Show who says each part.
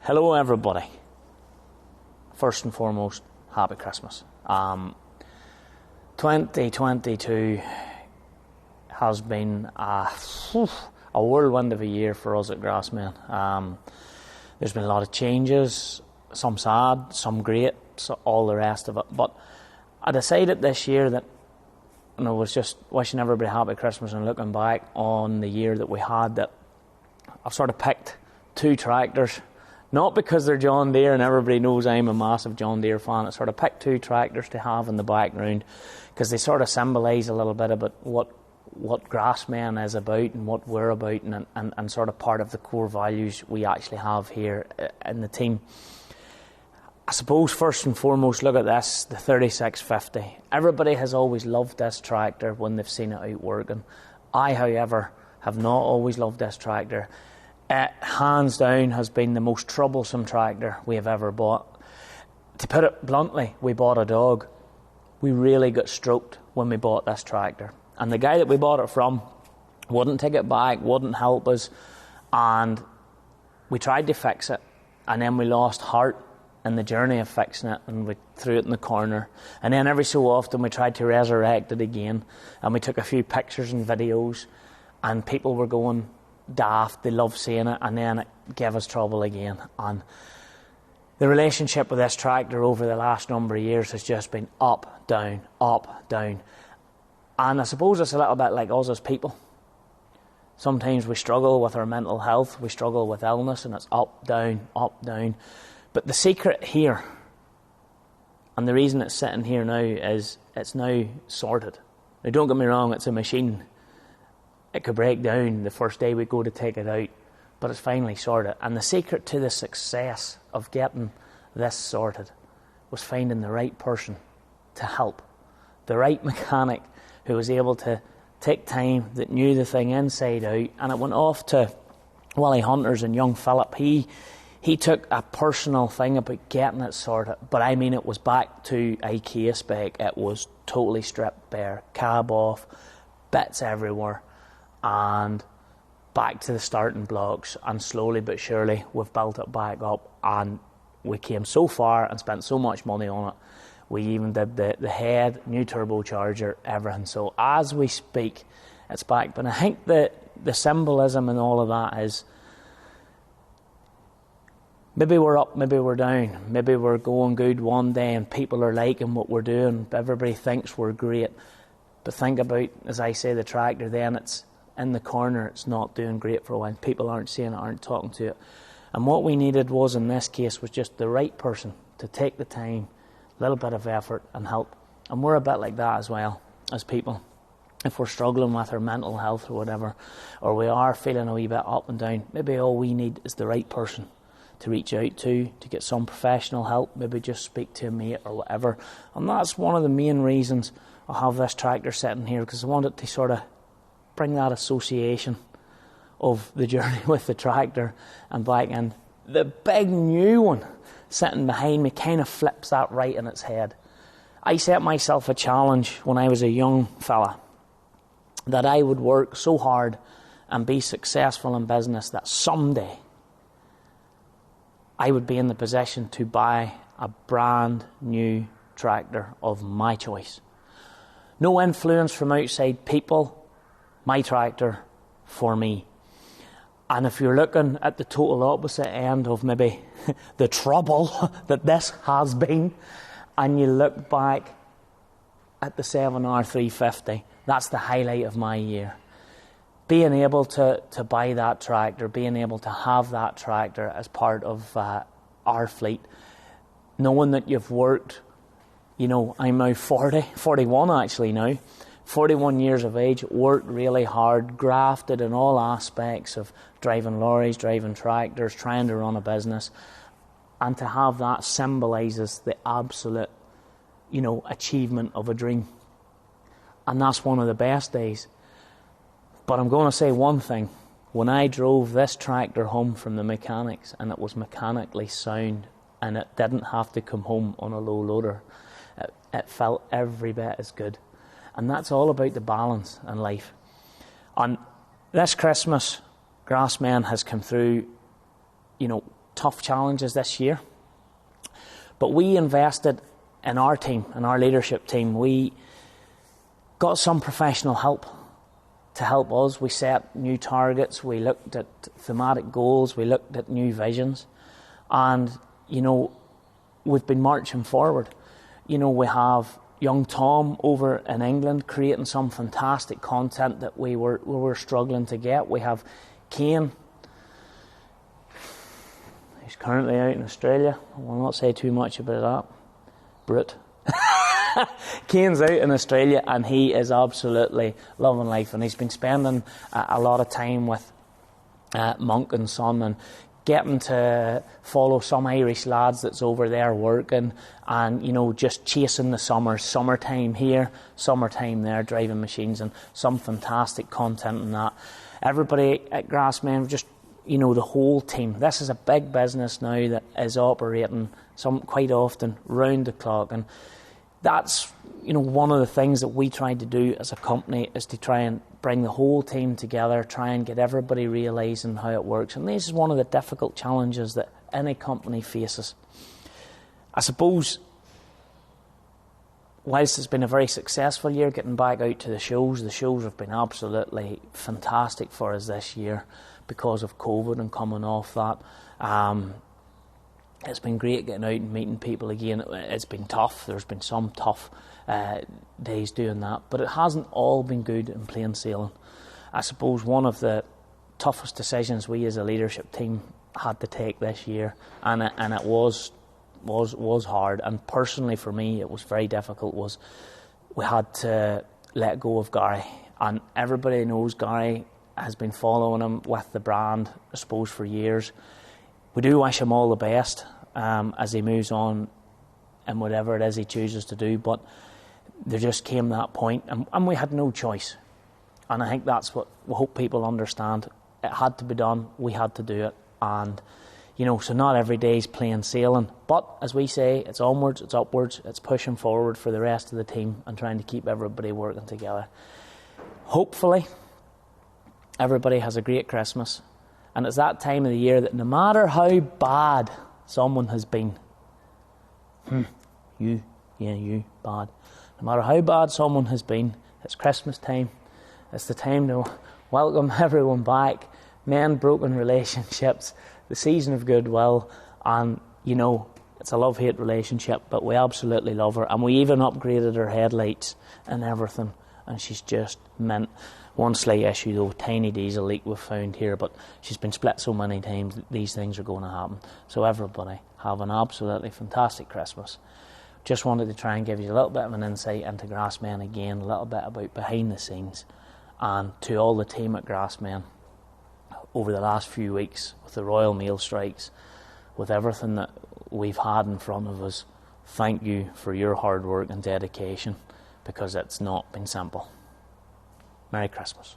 Speaker 1: Hello everybody. First and foremost, happy Christmas. 2022 has been a whirlwind of a year for us at GRASSMEN. There's been a lot of changes, some sad, some great, so all the rest of it. But I decided this year that I was just wishing everybody happy Christmas and looking back on the year that we had, that I've sort of picked two tractors. Not because they're John Deere, and everybody knows I'm a massive John Deere fan. I sort of picked two tractors to have in the background because they sort of symbolise a little bit about what GRASSMEN is about and what we're about, and sort of part of the core values we actually have here in the team. I suppose first and foremost, look at this, the 3650. Everybody has always loved this tractor when they've seen it out working. I, however, have not always loved this tractor. It, hands down, has been the most troublesome tractor we have ever bought. To put it bluntly, we bought a dog. We really got stroked when we bought this tractor. And the guy that we bought it from wouldn't take it back, wouldn't help us. And we tried to fix it. And then we lost heart in the journey of fixing it. And we threw it in the corner. And then every so often we tried to resurrect it again. And we took a few pictures and videos. And people were going daft, they love seeing it, and then it gave us trouble again. And the relationship with this tractor over the last number of years has just been up, down, up, down. And I suppose it's a little bit like us as people. Sometimes we struggle with our mental health, we struggle with illness, and it's up, down, up, down. But the secret here, and the reason it's sitting here now, is it's now sorted. Now don't get me wrong, it's a machine. It could break down the first day we go to take it out, but it's finally sorted. And the secret to the success of getting this sorted was finding the right person to help. The right mechanic who was able to take time, that knew the thing inside out. And it went off to Willie Hunters and young Philip. He took a personal thing about getting it sorted, but I mean it was back to IKEA spec. It was totally stripped bare, cab off, bits everywhere, and back to the starting blocks. And slowly but surely we've built it back up, and we came so far and spent so much money on it. We even did the head, new turbocharger, everything. So as we speak, it's back. But I think the symbolism and all of that is, maybe we're up, maybe we're down, maybe we're going good one day and people are liking what we're doing, everybody thinks we're great. But think about, as I say, the tractor, then it's in the corner, it's not doing great for a while. People aren't seeing it, aren't talking to it. And what we needed was, in this case, was just the right person to take the time, a little bit of effort and help. And we're a bit like that as well, as people. If we're struggling with our mental health or whatever, or we are feeling a wee bit up and down, maybe all we need is the right person to reach out to get some professional help, maybe just speak to a mate or whatever. And that's one of the main reasons I have this tractor sitting here, because I wanted to sort of bring that association of the journey with the tractor and back. And the big new one sitting behind me kind of flips that right in its head. I set myself a challenge when I was a young fella, that I would work so hard and be successful in business that someday I would be in the position to buy a brand new tractor of my choice. No influence from outside people, my tractor for me. And if you're looking at the total opposite end of maybe the trouble that this has been, and you look back at the 7R 350, that's the highlight of my year. Being able to buy that tractor, being able to have that tractor as part of our fleet, knowing that you've worked, I'm now 41 actually now, 41 years of age, worked really hard, grafted in all aspects of driving lorries, driving tractors, trying to run a business, and to have that symbolises the absolute, achievement of a dream. And that's one of the best days. But I'm going to say one thing. When I drove this tractor home from the mechanics, and it was mechanically sound, and it didn't have to come home on a low loader, it felt every bit as good. And that's all about the balance in life. And this Christmas, GRASSMEN has come through, tough challenges this year. But we invested in our team, in our leadership team. We got some professional help to help us. We set new targets. We looked at thematic goals. We looked at new visions. And, we've been marching forward. We have young Tom over in England creating some fantastic content that we were struggling to get. We have Kane. He's currently out in Australia. I will not say too much about that. Brute. Kane's out in Australia and he is absolutely loving life, and he's been spending a lot of time with Monk and Son and getting to follow some Irish lads that's over there working and, just chasing the summertime here, summertime there, driving machines, and some fantastic content in that. Everybody at GRASSMEN, just, the whole team. This is a big business now that is operating quite often round the clock, and that's, one of the things that we tried to do as a company is to try and bring the whole team together, try and get everybody realising how it works. And this is one of the difficult challenges that any company faces. I suppose, whilst it's been a very successful year getting back out to the shows have been absolutely fantastic for us this year because of COVID and coming off that. It's been great getting out and meeting people again. It's been tough. There's been some tough days doing that, but it hasn't all been good and plain sailing. I suppose one of the toughest decisions we as a leadership team had to take this year, and it was hard, and personally for me it was very difficult, was we had to let go of Gary. And everybody knows Gary has been following him with the brand, I suppose, for years. We do wish him all the best as he moves on and whatever it is he chooses to do, but there just came that point and we had no choice. And I think that's what we hope people understand. It had to be done, we had to do it, and so not every day is plain sailing, but as we say, it's onwards, it's upwards, it's pushing forward for the rest of the team and trying to keep everybody working together. Hopefully everybody has a great Christmas. And it's that time of the year that no matter how bad someone has been, you, bad. No matter how bad someone has been, it's Christmas time. It's the time to welcome everyone back, mend broken relationships, the season of goodwill, and, it's a love-hate relationship, but we absolutely love her, and we even upgraded her headlights and everything, and she's just mint. One slight issue though, tiny diesel leak we've found here, but she's been split so many times that these things are going to happen. So everybody, have an absolutely fantastic Christmas. Just wanted to try and give you a little bit of an insight into GRASSMEN again, a little bit about behind the scenes, and to all the team at GRASSMEN over the last few weeks with the Royal Mail strikes, with everything that we've had in front of us. Thank you for your hard work and dedication, because it's not been simple. Merry Christmas.